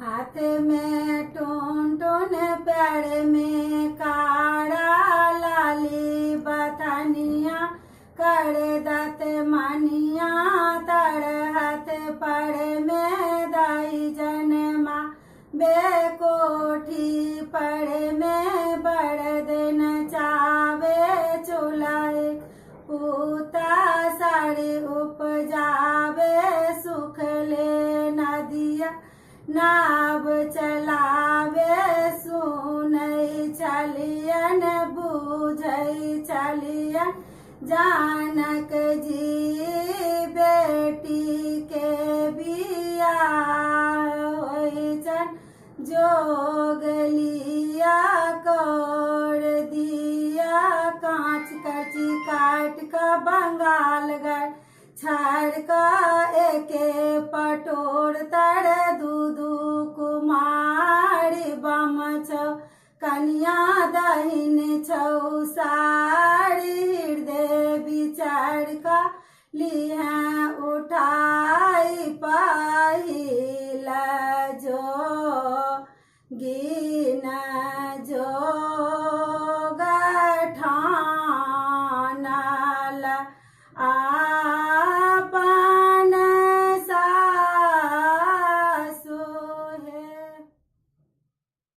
हाथ में टून टून पैर में काड़ा लाली बथनिया कर दत मनिया तर हाथ पर में दाई जनमा बेकोठी पर में बड़ दिन चावे चुलाए पूता साड़ी उपजावे सुख ले नदिया नाव चलावे सुनई चलियन बूझई चलियन जानक जी बेटी के बिया होई चन जोग लिया कोड़ दिया कांच कची काट का बंगाल गढ़ छाड़ का एके पटोर तर दूधू कुमारी बम छौ कन्या दहिन छौ साड़ी हृदय विचार का लिया उठाई पाहिला जो गिन जो गठानल